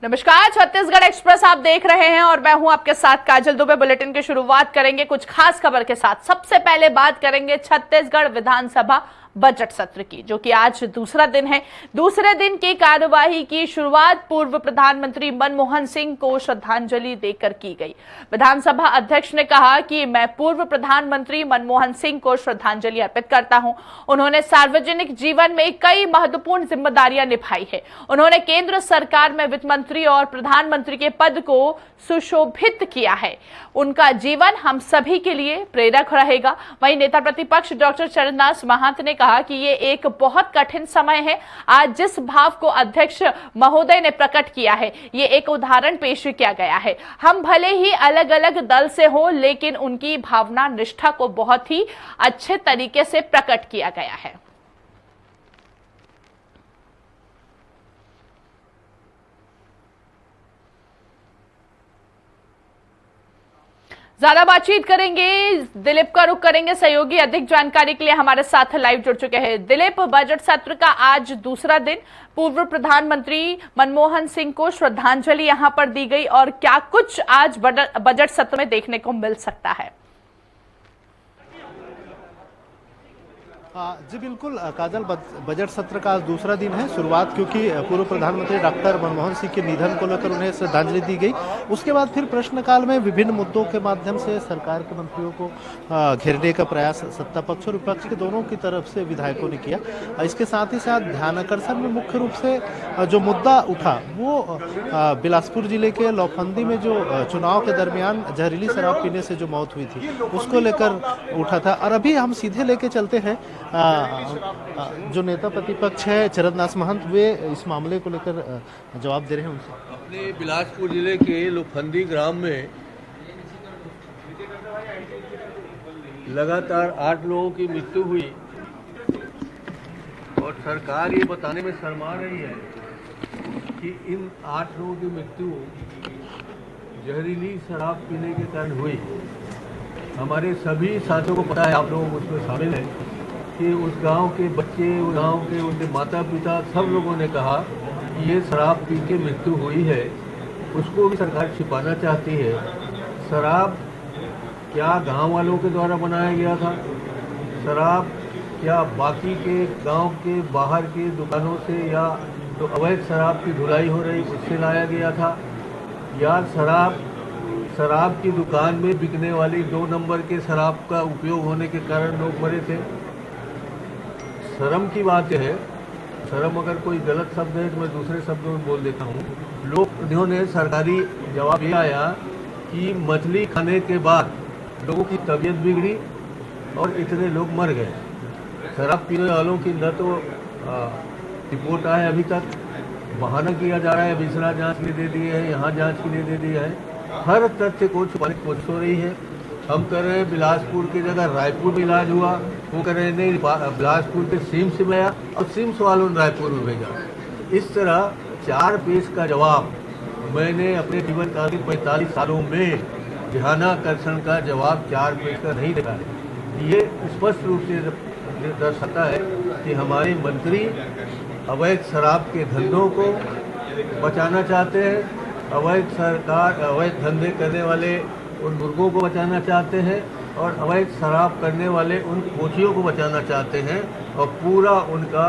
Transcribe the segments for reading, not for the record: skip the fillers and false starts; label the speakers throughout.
Speaker 1: नमस्कार, छत्तीसगढ़ एक्सप्रेस आप देख रहे हैं और मैं हूं आपके साथ काजल दुबे। बुलेटिन की शुरुआत करेंगे कुछ खास खबर के साथ। सबसे पहले बात करेंगे छत्तीसगढ़ विधानसभा बजट सत्र की, जो कि आज दूसरा दिन है। दूसरे दिन की कार्यवाही की शुरुआत पूर्व प्रधानमंत्री मनमोहन सिंह को श्रद्धांजलि देकर की गई। विधानसभा अध्यक्ष ने कहा कि मैं पूर्व प्रधानमंत्री मनमोहन सिंह को श्रद्धांजलि अर्पित करता हूं। उन्होंने सार्वजनिक जीवन में कई महत्वपूर्ण जिम्मेदारियां निभाई है। उन्होंने केंद्र सरकार में वित्त मंत्री और प्रधानमंत्री के पद को सुशोभित किया है। उनका जीवन हम सभी के लिए प्रेरक रहेगा। वहीं नेता प्रतिपक्ष डॉक्टर चरणदास महंत ने कहा कि ये एक बहुत कठिन समय है। आज जिस भाव को अध्यक्ष महोदय ने प्रकट किया है, ये एक उदाहरण पेश किया गया है। हम भले ही अलग अलग दल से हो, लेकिन उनकी भावना निष्ठा को बहुत ही अच्छे तरीके से प्रकट किया गया है। ज्यादा बातचीत करेंगे, दिलीप का रुख करेंगे सहयोगी। अधिक जानकारी के लिए हमारे साथ लाइव जुड़ चुके हैं दिलीप। बजट सत्र का आज दूसरा दिन, पूर्व प्रधानमंत्री मनमोहन सिंह को श्रद्धांजलि यहां पर दी गई, और क्या कुछ आज बजट सत्र में देखने को मिल सकता है?
Speaker 2: जी बिल्कुल काजल, बजट सत्र का आज दूसरा दिन है। शुरुआत क्योंकि पूर्व प्रधानमंत्री डॉक्टर मनमोहन सिंह के निधन को लेकर उन्हें श्रद्धांजलि दी गई। उसके बाद फिर प्रश्नकाल में विभिन्न मुद्दों के माध्यम से सरकार के मंत्रियों को घेरने का प्रयास सत्ता पक्ष और विपक्ष के दोनों की तरफ से विधायकों ने किया। इसके साथ ही साथ ध्यानाकर्षण में मुख्य रूप से जो मुद्दा उठा वो बिलासपुर जिले के लौफंदी में जो चुनाव के दरमियान जहरीली शराब पीने से जो मौत हुई थी, उसको लेकर उठा था। और अभी हम सीधे लेके चलते हैं जो नेता प्रतिपक्ष है चरणदास महंत, वे इस मामले को लेकर जवाब दे रहे हैं उनसे।
Speaker 3: अपने बिलासपुर जिले के लोफंदी ग्राम में लगातार 8 लोगों की मृत्यु हुई और सरकार ये बताने में शर्मा रही है कि इन 8 लोगों की मृत्यु जहरीली शराब पीने के कारण हुई। हमारे सभी साथियों को पता है, आप लोग उसमें शामिल हैं, कि उस गांव के बच्चे, उस गांव के उनके माता पिता सब लोगों ने कहा कि ये शराब पी के मृत्यु हुई है। उसको भी सरकार छिपाना चाहती है। शराब क्या गांव वालों के द्वारा बनाया गया था? शराब क्या बाकी के गांव के बाहर के दुकानों से या तो अवैध शराब की ढुलाई हो रही उससे लाया गया था? या शराब की दुकान में बिकने वाली 2 नंबर के शराब का उपयोग होने के कारण लोग मरे थे? शर्म की बात है, शर्म अगर कोई गलत शब्द है तो मैं दूसरे शब्दों में बोल देता हूँ। लोगों ने सरकारी जवाब ये आया कि मछली खाने के बाद लोगों की तबीयत बिगड़ी और इतने लोग मर गए। शराब पीने वालों की न तो रिपोर्ट आए अभी तक, बहाना किया जा रहा है, बिसरा जांच के लिए दे दिए है, यहाँ जांच के लिए दे दिया है। हर तथ्य को छुपाने की कोशिश हो रही है। हम कर रहे हैं बिलासपुर की जगह रायपुर में इलाज हुआ, वो कर रहे हैं नहीं बिलासपुर के सिम्स में आया और सिम्स वालों ने रायपुर में भेजा। इस तरह 4 पेज का जवाब मैंने अपने जीवन काल के 45 सालों में ध्यानाकर्षण का जवाब 4 पेज का नहीं देखा है। ये स्पष्ट रूप से दर्शाता है कि हमारे मंत्री अवैध शराब के धंधों को बचाना चाहते हैं, अवैध धंधे करने वाले उन मुर्गों को बचाना चाहते हैं और अवैध शराब करने वाले उन कोचियों को बचाना चाहते हैं। और पूरा उनका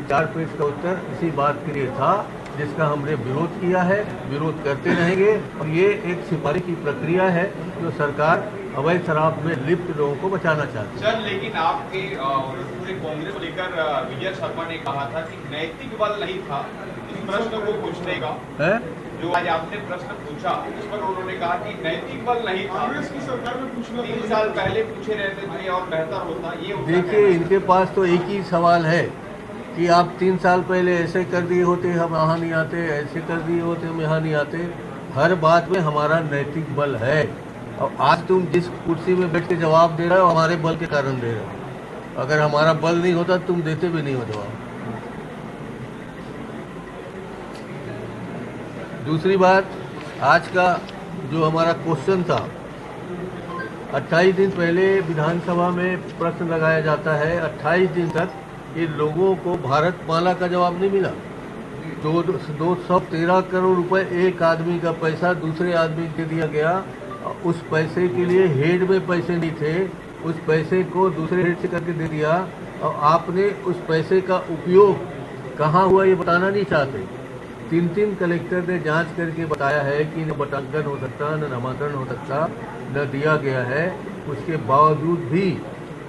Speaker 3: 4 पेज का उत्तर इसी बात के लिए था जिसका हमने विरोध किया है, विरोध करते रहेंगे। और ये एक सिपाही की प्रक्रिया है जो सरकार अवैध शराब में लिप्त लोगों को बचाना चाहती है।
Speaker 4: सर, लेकिन आपके पूरे कांग्रेस को लेकर विजय शर्मा ने कहा था कि नैतिक बल नहीं था इस प्रश्न को पूछने का है? जो आज आपने प्रश्न पूछा उस पर उन्होंने कहा कि नैतिक बल नहीं था। कांग्रेस की सरकार में पूछना 3 साल पहले पूछे रहते थे और बेहतर होता। ये
Speaker 3: देखिए, इनके पास तो एक ही सवाल है कि आप 3 साल पहले ऐसे कर दिए होते हम यहाँ नहीं आते, ऐसे कर दिए होते हम यहाँ नहीं आते। हर बात में हमारा नैतिक बल है। और आज तुम जिस कुर्सी में बैठ के जवाब दे रहे हो हमारे बल के कारण दे रहे हो। अगर हमारा बल नहीं होता तुम देते भी नहीं हो जवाब। दूसरी बात, आज का जो हमारा क्वेश्चन था, 28 दिन पहले विधानसभा में प्रश्न लगाया जाता है, 28 दिन तक ये लोगों को भारत माला का जवाब नहीं मिला। 213 करोड़ रुपए एक आदमी का पैसा दूसरे आदमी को दिया गया। उस पैसे के लिए हेड में पैसे नहीं थे, उस पैसे को दूसरे हेड से करके दे दिया और आपने उस पैसे का उपयोग कहाँ हुआ ये बताना नहीं चाहते। 3 कलेक्टर ने जांच करके बताया है कि न बटांकन हो सकता, न नामांकन हो सकता, न दिया गया है। उसके बावजूद भी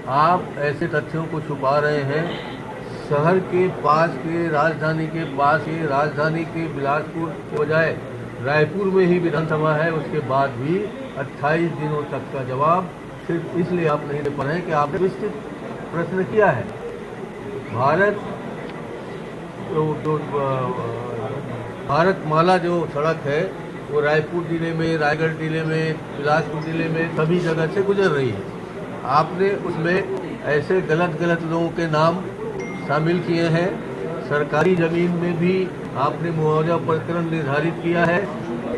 Speaker 3: आप ऐसे तथ्यों को छुपा रहे हैं। शहर के पास के, राजधानी के पास ही, राजधानी के बिलासपुर के बजाय रायपुर में ही विधानसभा है, उसके बाद भी 28 दिनों तक का जवाब सिर्फ इसलिए आप नहीं दे पा रहे हैं कि आपने विस्तृत प्रश्न किया है। भारत माला जो सड़क है वो रायपुर जिले में, रायगढ़ जिले में, बिलासपुर जिले में सभी जगह से गुजर रही है। आपने उसमें ऐसे गलत लोगों के नाम शामिल किए हैं। सरकारी ज़मीन में भी आपने मुआवजा प्रकरण निर्धारित किया है।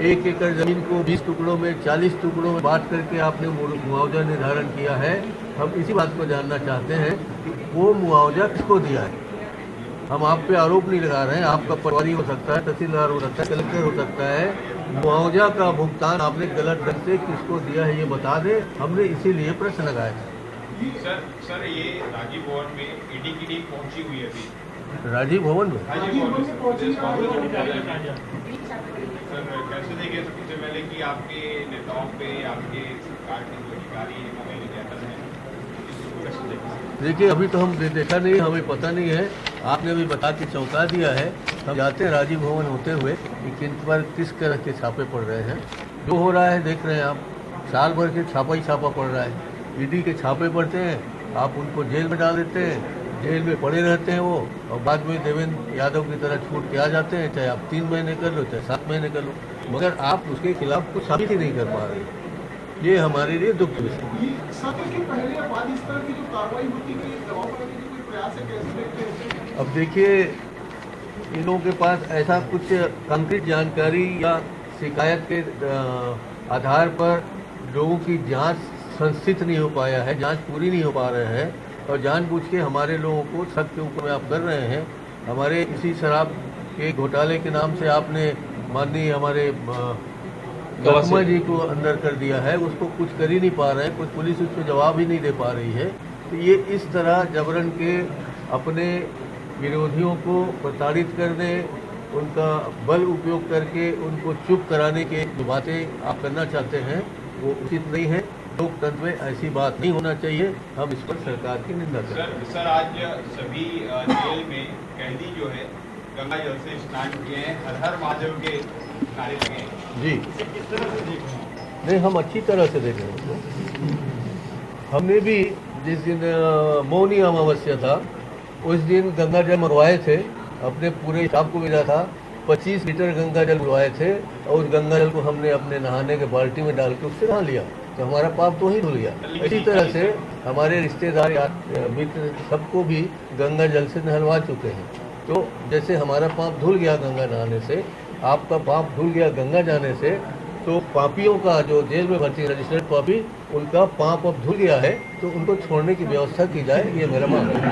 Speaker 3: 1 एकड़ ज़मीन को 20 टुकड़ों में, 40 टुकड़ों में बांट करके आपने मुआवजा निर्धारण किया है। हम इसी बात को जानना चाहते हैं कि वो मुआवजा किसको दिया है। हम आप पे आरोप नहीं लगा रहे हैं, आपका पटवारी हो सकता है, तहसीलदार हो सकता है, कलेक्टर हो सकता है। मुआवजा का भुगतान आपने गलत ढंग से किसको दिया है ये बता दें, हमने इसीलिए प्रश्न लगाया था।
Speaker 4: सर ये राजीव भवन में ईडी की टीम पहुंची हुई है अभी।
Speaker 3: राजीव भवन में
Speaker 4: सर कैसे देंगे सबसे पहले कि आपके नेताओं पे, आपके सरकार के जो अधिकारी हैं वो निर्यातन है, इसको कैसे देखें?
Speaker 3: देखिए अभी तो हम देखा नहीं, हमें पता नहीं है। आपने अभी बता के चौंका दिया है। हम जाते हैं राजीव भवन होते हुए कि किन पर किस तरह के छापे पड़ रहे हैं। जो हो रहा है देख रहे हैं आप, साल भर के छापा ही छापा पड़ रहा है। ईडी के छापे पड़ते हैं, आप उनको जेल में डाल देते हैं, जेल में पड़े रहते हैं वो, और बाद में देवेंद्र यादव की तरह छूट के आ जाते हैं, चाहे आप 3 महीने कर लो, चाहे 7 महीने कर लो, मगर आप उसके खिलाफ कुछ साबित ही नहीं कर पा रहे। ये हमारे लिए दुख की विषय है। अब देखिए इन लोगों के पास ऐसा कुछ कंक्रीट जानकारी या शिकायत के आधार पर लोगों की जांच संस्थित नहीं हो पाया है, जांच पूरी नहीं हो पा रहे हैं और जानबूझ के हमारे लोगों को शक के ऊपर आप कर रहे हैं। हमारे इसी शराब के घोटाले के नाम से आपने माननीय हमारे गौतम जी को अंदर कर दिया है, उसको कुछ कर ही नहीं पा रहे हैं, कुछ पुलिस उस पर जवाब ही नहीं दे पा रही है। तो ये इस तरह जबरन के अपने विरोधियों को प्रताड़ित करने, उनका बल उपयोग करके उनको चुप कराने के जो बातें आप करना चाहते हैं वो उचित नहीं है। लोकतंत्र में ऐसी बात नहीं होना चाहिए। हम इस पर सरकार की निंदा करते हैं।
Speaker 4: सर आज सभी जेल में कैदी जो है गंगा जल से स्नान किए हैं, हर हर महादेव के नारे लगे हैं।
Speaker 3: जी नहीं, हम अच्छी तरह से देख रहे हैं। हमने भी जिस दिन मौनी अमावस्या था उस दिन गंगा जल मंगवाए थे, अपने पूरे स्टाफ को मिला था। 25 लीटर गंगा जल मंगवाए थे और उस गंगा जल को हमने अपने नहाने के बाल्टी में डाल के उससे नहा लिया, तो हमारा पाप तो ही धुल गया। इसी तरह से हमारे रिश्तेदार मित्र सबको भी गंगा जल से नहलवा चुके हैं। तो जैसे हमारा पाप धुल गया गंगा नहाने से, आपका पाप धुल गया गंगा जाने से, तो पापियों का जो जेल में भर्ती रजिस्टर्ड पापी, उनका पाप अब धुल गया है, तो उनको छोड़ने की व्यवस्था की जाए, ये मेरा मानना है।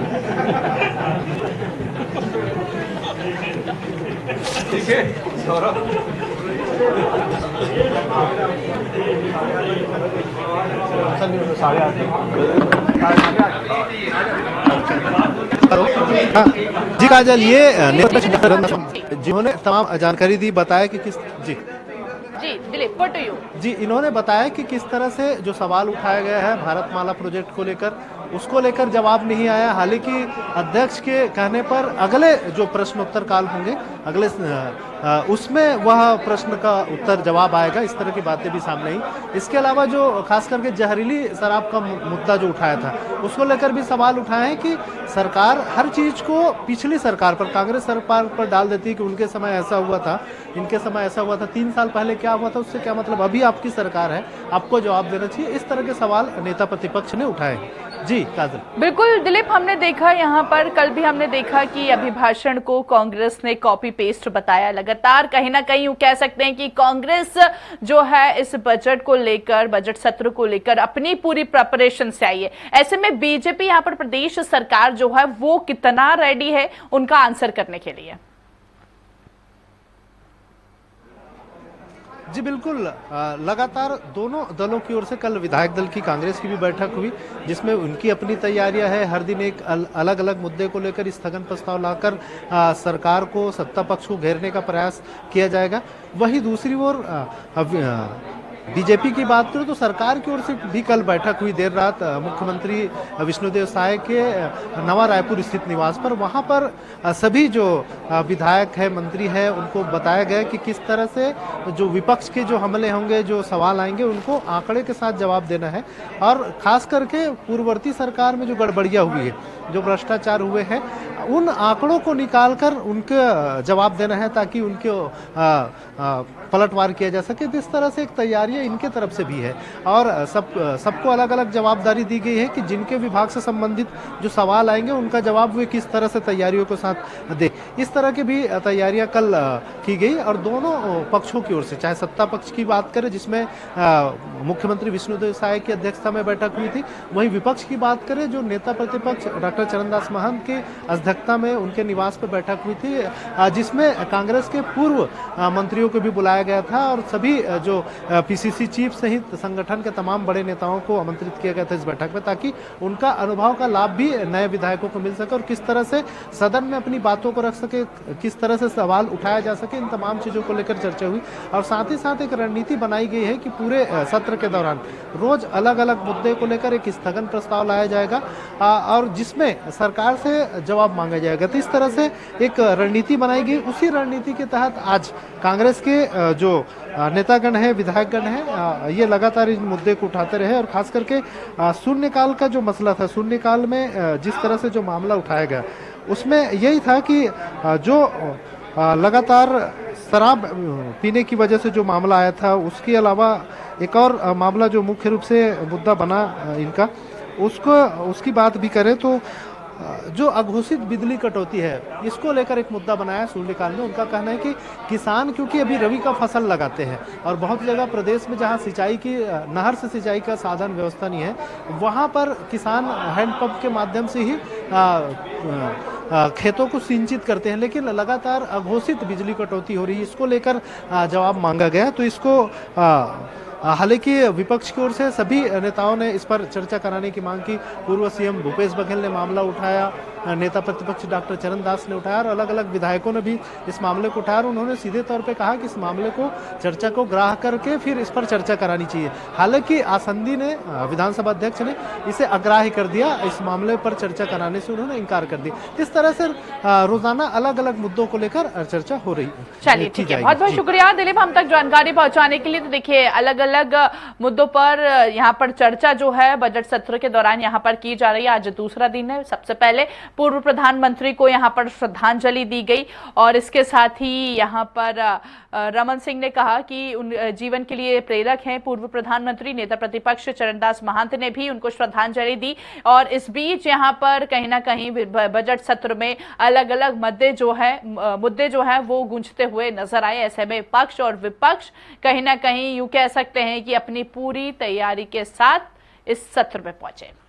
Speaker 4: ठीक है
Speaker 2: हाँ जी काजल, ये जिन्होंने तमाम जानकारी दी, बताया कि किस जी
Speaker 1: दिलीप पट यू
Speaker 2: जी इन्होंने बताया कि किस तरह से जो सवाल उठाया गया है भारतमाला प्रोजेक्ट को लेकर, उसको लेकर जवाब नहीं आया। हालांकि अध्यक्ष के कहने पर अगले जो प्रश्नोत्तर काल होंगे, अगले उसमें वह प्रश्न का उत्तर जवाब आएगा, इस तरह की बातें भी सामने आई। इसके अलावा जो खास करके जहरीली शराब का मुद्दा जो उठाया था, उसको लेकर भी सवाल उठाए हैं कि सरकार हर चीज को पिछली सरकार पर, कांग्रेस सरकार पर डाल देती है कि उनके समय ऐसा हुआ था, इनके समय ऐसा हुआ था, 3 साल पहले क्या हुआ था, उससे क्या मतलब, अभी आपकी सरकार है, आपको जवाब देना चाहिए। इस तरह के सवाल नेता प्रतिपक्ष ने उठाए। जी काजल,
Speaker 1: बिल्कुल दिलीप, हमने देखा यहाँ पर, कल भी हमने देखा कि अभिभाषण को कांग्रेस ने कॉपी पेस्ट बताया। लगातार कहीं ना कहीं यूं कह सकते हैं कि कांग्रेस जो है इस बजट को लेकर, बजट सत्र को लेकर अपनी पूरी प्रिपरेशन से आई है। ऐसे में बीजेपी यहाँ पर, प्रदेश सरकार जो है वो कितना रेडी है उनका आंसर करने के लिए?
Speaker 2: जी बिल्कुल, लगातार दोनों दलों की ओर से कल विधायक दल की कांग्रेस की भी बैठक हुई, जिसमें उनकी अपनी तैयारियां है। हर दिन एक अलग अलग मुद्दे को लेकर स्थगन प्रस्ताव लाकर सरकार को, सत्ता पक्ष को घेरने का प्रयास किया जाएगा। वहीं दूसरी ओर बीजेपी की बात करूं तो सरकार की ओर से भी कल बैठक हुई देर रात मुख्यमंत्री विष्णुदेव साय के नवा रायपुर स्थित निवास पर। वहां पर सभी जो विधायक है, मंत्री है, उनको बताया गया कि किस तरह से जो विपक्ष के जो हमले होंगे, जो सवाल आएंगे, उनको आंकड़े के साथ जवाब देना है। और खास करके पूर्ववर्ती सरकार में जो गड़बड़ियां हुई है, जो भ्रष्टाचार हुए हैं, उन आंकड़ों को निकालकर उनके जवाब देना है, ताकि उनके पलटवार किया जा सके। इस तरह से एक तैयारियां इनके तरफ से भी है और सबको अलग अलग जवाबदारी दी गई है कि जिनके विभाग से संबंधित जो सवाल आएंगे, उनका जवाब वे किस तरह से तैयारियों के साथ दे। इस तरह की भी तैयारियां कल की गई और दोनों पक्षों की ओर से, चाहे सत्ता पक्ष की बात करें जिसमें मुख्यमंत्री विष्णुदेव साय की अध्यक्षता में बैठक हुई थी, वहीं विपक्ष की बात करें जो नेता प्रतिपक्ष डॉक्टर चरणदास महंत की अध्यक्षता में उनके निवास पर बैठक हुई थी, जिसमें कांग्रेस के पूर्व मंत्रियों को भी बुलाया गया था और सभी जो पीसीसी चीफ सहित संगठन के तमाम बड़े नेताओं को आमंत्रित किया गया था इस बैठक में, ताकि उनका अनुभव का लाभ भी नए विधायकों को मिल सके और किस तरह से सदन में अपनी बातों को रख सके, किस तरह से सवाल उठाया जा सके। इन तमाम चीजों को लेकर चर्चा हुई और साथ ही साथ एक रणनीति बनाई गई है कि पूरे सत्र के दौरान रोज अलग अलग मुद्दे को लेकर एक स्थगन प्रस्ताव लाया जाएगा और जिसमें सरकार से जवाब मांगा जाएगा। तो इस तरह से एक रणनीति बनाई गई। उसी रणनीति के तहत आज कांग्रेस के जो नेतागण है, विधायकगण है, ये लगातार इस मुद्दे को उठाते रहे और खास करके शून्यकाल का जो मसला था, शून्यकाल में जिस तरह से जो मामला उठाया गया, उसमें यही था कि जो लगातार शराब पीने की वजह से जो मामला आया था, उसके अलावा एक और मामला जो मुख्य रूप से मुद्दा बना इनका, उसकी बात भी करें तो जो अघोषित बिजली कटौती है, इसको लेकर एक मुद्दा बनाया शून्यकाल में। उनका कहना है कि किसान क्योंकि अभी रबी का फसल लगाते हैं और बहुत जगह प्रदेश में जहां सिंचाई की, नहर से सिंचाई का साधन व्यवस्था नहीं है, वहां पर किसान हैंडपंप के माध्यम से ही खेतों को सिंचित करते हैं, लेकिन लगातार अघोषित बिजली कटौती हो रही है। इसको लेकर जवाब मांगा गया। तो इसको हालांकि विपक्ष की ओर से सभी नेताओं ने इस पर चर्चा कराने की मांग की। पूर्व सीएम भूपेश बघेल ने मामला उठाया, नेता प्रतिपक्ष डॉक्टर चरणदास ने उठाया और अलग अलग विधायकों ने भी इस मामले को उठाया और उन्होंने सीधे तौर पे कहा कि इस मामले को, चर्चा को ग्राह्य करके फिर इस पर चर्चा करानी चाहिए। हालांकि आसंदी ने, विधानसभा अध्यक्ष ने इसे अग्राह्य कर दिया, इस मामले पर चर्चा कराने से उन्होंने इनकार कर दिया। इस तरह से रोजाना अलग अलग मुद्दों को लेकर चर्चा हो रही है।
Speaker 1: चलिए ठीक है, बहुत बहुत शुक्रिया दिलीप हम तक जानकारी पहुंचाने के लिए। तो देखिए अलग अलग मुद्दों पर यहाँ पर चर्चा जो है बजट सत्र के दौरान यहाँ पर की जा रही है। आज दूसरा दिन है। सबसे पहले पूर्व प्रधानमंत्री को यहाँ पर श्रद्धांजलि दी गई और इसके साथ ही यहाँ पर रमन सिंह ने कहा कि उन जीवन के लिए प्रेरक हैं पूर्व प्रधानमंत्री। नेता प्रतिपक्ष चरणदास महंत ने भी उनको श्रद्धांजलि दी और इस बीच यहाँ पर कहीं ना कहीं बजट सत्र में अलग अलग मुद्दे जो है वो गूंजते हुए नजर आए। ऐसे में पक्ष और विपक्ष कहीं ना कहीं यूं कह सकते हैं कि अपनी पूरी तैयारी के साथ इस सत्र में पहुंचे।